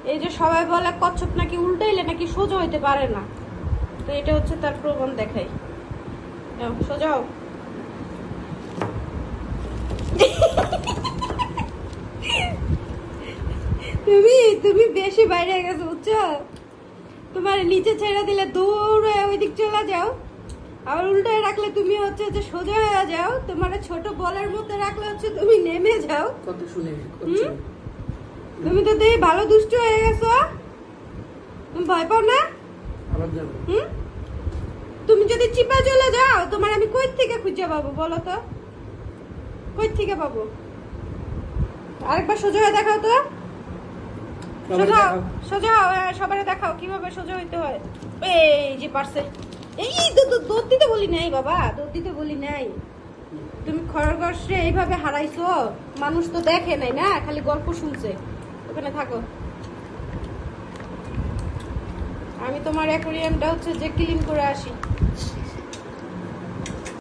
এই যে সবাই বলে কচ্ছপ নাকি উল্টাইলে নাকি সোজা হইতে পারে না, তো এটা হচ্ছে তার প্রমাণ দেখাই। সোজাও তুমি তুমি বেশি বাইরে গেছো বুঝছো, তোমার নিচে ছেড়ে দিলে দৌড়ে ওই দিক চলে যাও, আবার উল্টায় রাখলে তুমি হচ্ছে যে সোজা হয়ে যাও, তোমার ছোট বলের মধ্যে রাখলে হচ্ছে তুমি নেমে যাও। কত শুনে তুমি তো দেখি ভালো দুষ্ট হয়ে গেছো, তুমি ভয় পাও না? আবার যাবো। তুমি যদি চিপা চলে যাও তোমার আমি কই থেকে খুঁজে পাবো বলো তো, কই থেকে পাবো? আরেকবার সোজা হয়ে দেখাও তো, সোজা সোজা সবারে দেখাও কিভাবে সোজা হইতে হয়। এই যে পারছে, এই দৌড় দিতে বলি নাই বাবা, দৌড় দিতে বলি নাই। তুমি খরগোশে এইভাবে হারাইছো, মানুষ তো দেখে নাই না, খালি গল্প শুনছে। ওখানে থাকো, আমি তোমার অ্যাকোয়ারিয়ামটা হচ্ছে যে ক্লিন করে আসি।